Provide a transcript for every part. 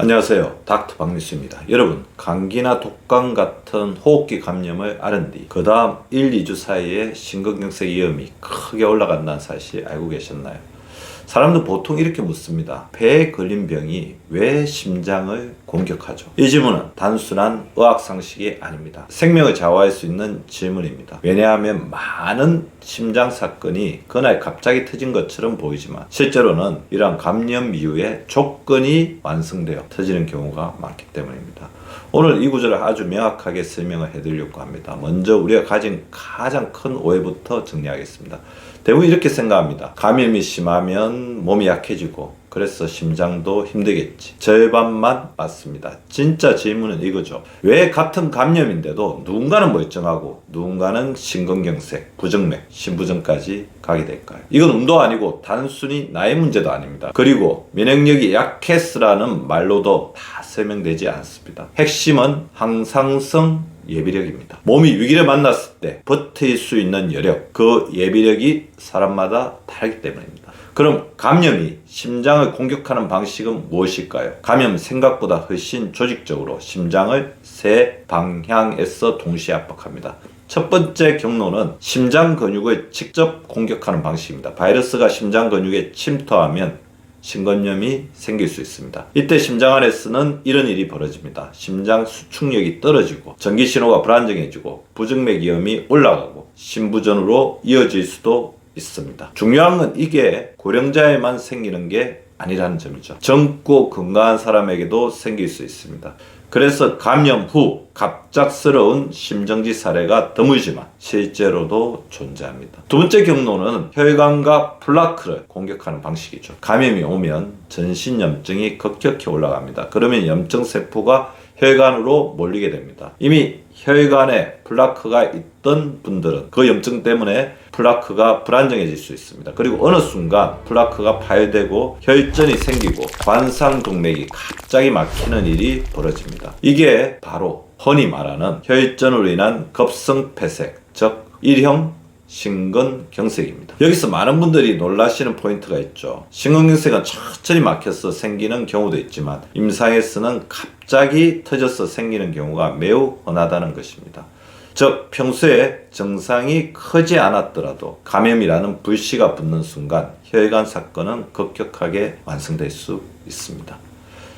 안녕하세요. 닥터 박미수입니다. 여러분, 감기나 독감 같은 호흡기 감염을 앓은 뒤 그 다음 1, 2주 사이에 심근경색 위험이 크게 올라간다는 사실 알고 계셨나요? 사람들 보통 이렇게 묻습니다. 폐에 걸린 병이 왜 심장을 공격하죠? 이 질문은 단순한 의학상식이 아닙니다. 생명을 좌우할 수 있는 질문입니다. 왜냐하면 많은 심장 사건이 그날 갑자기 터진 것처럼 보이지만 실제로는 이러한 감염 이후에 조건이 완성되어 터지는 경우가 많기 때문입니다. 오늘 이 구조를 아주 명확하게 설명을 해드리려고 합니다. 먼저 우리가 가진 가장 큰 오해부터 정리하겠습니다. 대부분 이렇게 생각합니다. 감염이 심하면 몸이 약해지고 그래서 심장도 힘들겠지. 절반만 맞습니다. 진짜 질문은 이거죠. 왜 같은 감염인데도 누군가는 멀쩡하고 누군가는 심근경색, 부정맥, 심부전까지 가게 될까요? 이건 운도 아니고 단순히 나의 문제도 아닙니다. 그리고 면역력이 약했으라는 말로도 다 설명되지 않습니다. 핵심은 항상성 예비력입니다. 몸이 위기를 만났을 때 버틸 수 있는 여력, 그 예비력이 사람마다 다르기 때문입니다. 그럼 감염이 심장을 공격하는 방식은 무엇일까요? 감염은 생각보다 훨씬 조직적으로 심장을 세 방향에서 동시에 압박합니다. 첫 번째 경로는 심장 근육을 직접 공격하는 방식입니다. 바이러스가 심장 근육에 침투하면 심근염이 생길 수 있습니다. 이때 심장 안에서는 이런 일이 벌어집니다. 심장 수축력이 떨어지고 전기신호가 불안정해지고 부정맥 위험이 올라가고 심부전으로 이어질 수도 있습니다. 중요한 건 이게 고령자에만 생기는 게 아니라는 점이죠. 젊고 건강한 사람에게도 생길 수 있습니다. 그래서 감염 후 갑작스러운 심정지 사례가 드물지만 실제로도 존재합니다. 두 번째 경로는 혈관과 플라크를 공격하는 방식이죠. 감염이 오면 전신염증이 급격히 올라갑니다. 그러면 염증세포가 혈관으로 몰리게 됩니다. 이미 혈관에 플라크가 있던 분들은 그 염증 때문에 플라크가 불안정해질 수 있습니다. 그리고 어느 순간 플라크가 파열되고 혈전이 생기고 관상동맥이 갑자기 막히는 일이 벌어집니다. 이게 바로 흔히 말하는 혈전으로 인한 급성폐색, 즉 1형 심근경색입니다. 여기서 많은 분들이 놀라시는 포인트가 있죠. 심근경색은 천천히 막혀서 생기는 경우도 있지만 임상에서는 갑자기 터져서 생기는 경우가 매우 흔하다는 것입니다. 즉 평소에 증상이 크지 않았더라도 감염이라는 불씨가 붙는 순간 혈관 사건은 급격하게 완성될 수 있습니다.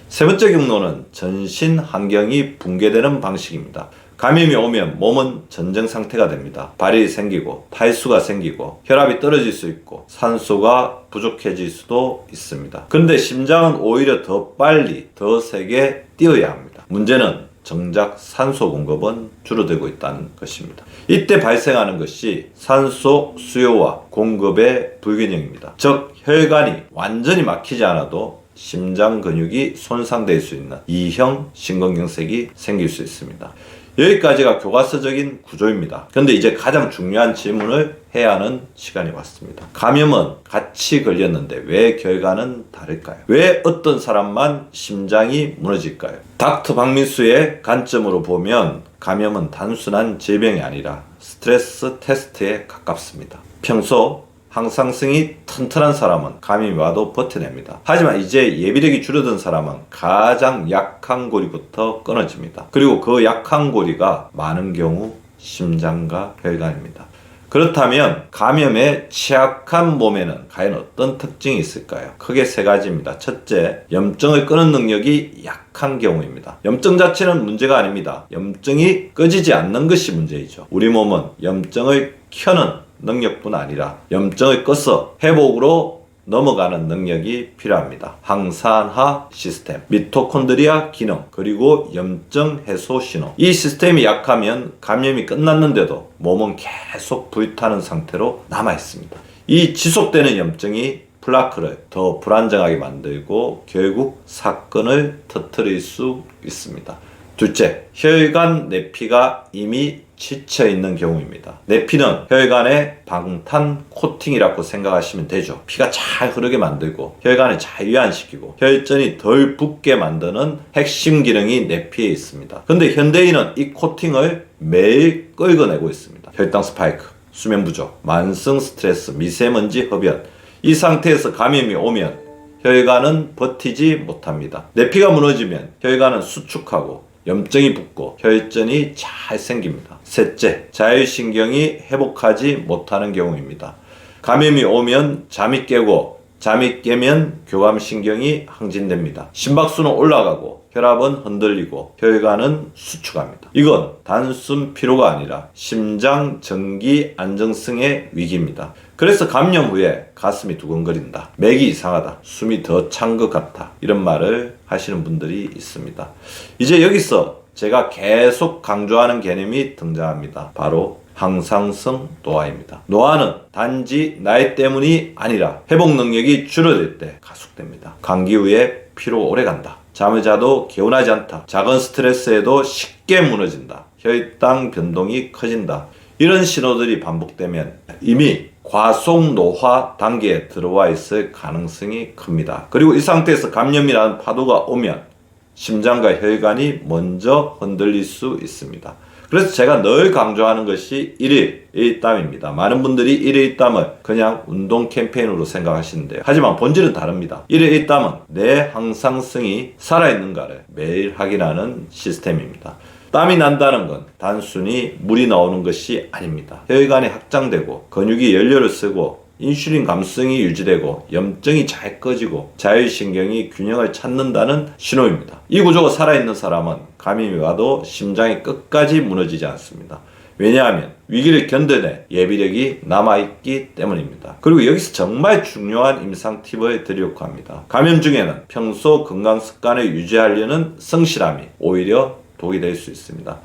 세 번째 경로는 전신 환경이 붕괴되는 방식입니다. 감염이 오면 몸은 전쟁 상태가 됩니다. 발열이 생기고 탈수가 생기고 혈압이 떨어질 수 있고 산소가 부족해질 수도 있습니다. 그런데 심장은 오히려 더 빨리 더 세게 뛰어야 합니다. 문제는 정작 산소 공급은 줄어들고 있다는 것입니다. 이때 발생하는 것이 산소 수요와 공급의 불균형입니다. 즉 혈관이 완전히 막히지 않아도 심장 근육이 손상될 수 있는 2형 심근경색이 생길 수 있습니다. 여기까지가 교과서적인 구조입니다. 그런데 이제 가장 중요한 질문을 해야 하는 시간이 왔습니다. 감염은 같이 걸렸는데 왜 결과는 다를까요? 왜 어떤 사람만 심장이 무너질까요? 닥터 박민수의 관점으로 보면 감염은 단순한 질병이 아니라 스트레스 테스트에 가깝습니다. 평소 항상성이 튼튼한 사람은 감염이 와도 버텨냅니다. 하지만 이제 예비력이 줄어든 사람은 가장 약한 고리부터 끊어집니다. 그리고 그 약한 고리가 많은 경우 심장과 혈관입니다. 그렇다면 감염에 취약한 몸에는 과연 어떤 특징이 있을까요? 크게 세 가지입니다. 첫째, 염증을 끄는 능력이 약한 경우입니다. 염증 자체는 문제가 아닙니다. 염증이 꺼지지 않는 것이 문제이죠. 우리 몸은 염증을 켜는 능력뿐 아니라 염증을 꺼서 회복으로 넘어가는 능력이 필요합니다. 항산화 시스템, 미토콘드리아 기능, 그리고 염증 해소 신호. 이 시스템이 약하면 감염이 끝났는데도 몸은 계속 불타는 상태로 남아 있습니다. 이 지속되는 염증이 플라크를 더 불안정하게 만들고 결국 사건을 터뜨릴 수 있습니다. 둘째, 혈관 내피가 이미 지쳐있는 경우입니다. 내피는 혈관의 방탄 코팅이라고 생각하시면 되죠. 피가 잘 흐르게 만들고 혈관을 잘 이완시키고 혈전이 덜 붓게 만드는 핵심 기능이 내피에 있습니다. 그런데 현대인은 이 코팅을 매일 끌어내고 있습니다. 혈당 스파이크, 수면 부족, 만성 스트레스, 미세먼지 흡연. 이 상태에서 감염이 오면 혈관은 버티지 못합니다. 내피가 무너지면 혈관은 수축하고 염증이 붙고 혈전이 잘 생깁니다. 셋째, 자율신경이 회복하지 못하는 경우입니다. 감염이 오면 잠이 깨고 잠이 깨면 교감신경이 항진됩니다. 심박수는 올라가고 혈압은 흔들리고 혈관은 수축합니다. 이건 단순 피로가 아니라 심장 전기 안정성의 위기입니다. 그래서 감염 후에 가슴이 두근거린다, 맥이 이상하다, 숨이 더 찬 것 같아, 이런 말을 하시는 분들이 있습니다. 이제 여기서 제가 계속 강조하는 개념이 등장합니다. 바로 항상성 노화입니다. 노화는 단지 나이 때문이 아니라 회복 능력이 줄어들 때 가속됩니다. 감기 후에 피로가 오래간다, 잠을 자도 개운하지 않다, 작은 스트레스에도 쉽게 무너진다, 혈당 변동이 커진다, 이런 신호들이 반복되면 이미 과속 노화 단계에 들어와 있을 가능성이 큽니다. 그리고 이 상태에서 감염이라는 파도가 오면 심장과 혈관이 먼저 흔들릴 수 있습니다. 그래서 제가 늘 강조하는 것이 1일 1땀입니다. 많은 분들이 1일 1땀을 그냥 운동 캠페인으로 생각하시는데요. 하지만 본질은 다릅니다. 1일 1땀은 내 항상성이 살아있는가를 매일 확인하는 시스템입니다. 땀이 난다는 건 단순히 물이 나오는 것이 아닙니다. 혈관이 확장되고 근육이 연료를 쓰고 인슐린 감수성이 유지되고 염증이 잘 꺼지고 자율신경이 균형을 찾는다는 신호입니다. 이 구조가 살아있는 사람은 감염이 와도 심장이 끝까지 무너지지 않습니다. 왜냐하면 위기를 견뎌낼 예비력이 남아있기 때문입니다. 그리고 여기서 정말 중요한 임상 팁을 드리려고 합니다. 감염 중에는 평소 건강 습관을 유지하려는 성실함이 오히려 독이 될 수 있습니다.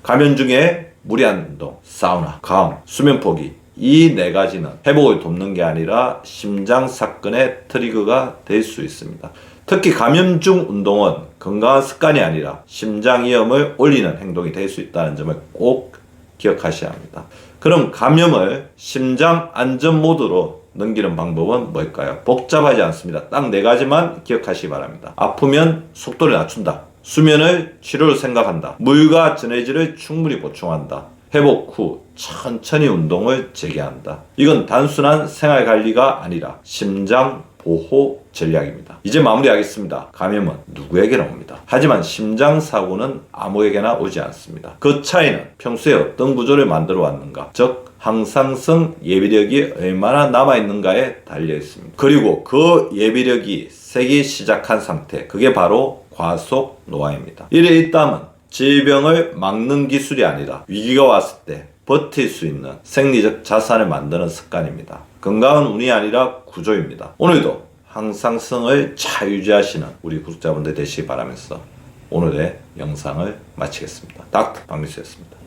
감염 중에 무리한 운동, 사우나, 감, 수면 포기, 이 네 가지는 회복을 돕는 게 아니라 심장 사건의 트리거가 될 수 있습니다. 특히 감염 중 운동은 건강한 습관이 아니라 심장 위험을 올리는 행동이 될 수 있다는 점을 꼭 기억하셔야 합니다. 그럼 감염을 심장 안전 모드로 넘기는 방법은 뭘까요? 복잡하지 않습니다. 딱 네 가지만 기억하시기 바랍니다. 아프면 속도를 낮춘다, 수면을 치료로 생각한다, 물과 전해질을 충분히 보충한다, 회복 후 천천히 운동을 재개한다. 이건 단순한 생활관리가 아니라 심장 보호 전략입니다. 이제 마무리하겠습니다. 감염은 누구에게나 옵니다. 하지만 심장사고는 아무에게나 오지 않습니다. 그 차이는 평소에 어떤 구조를 만들어 왔는가, 즉 항상성 예비력이 얼마나 남아있는가에 달려 있습니다. 그리고 그 예비력이 세기 시작한 상태, 그게 바로 과속 노화입니다. 이래 있다면 질병을 막는 기술이 아니라 위기가 왔을 때 버틸 수 있는 생리적 자산을 만드는 습관입니다. 건강은 운이 아니라 구조입니다. 오늘도 항상성을 잘 유지하시는 우리 구독자분들 되시기 바라면서 오늘의 영상을 마치겠습니다. 닥터 박미수였습니다.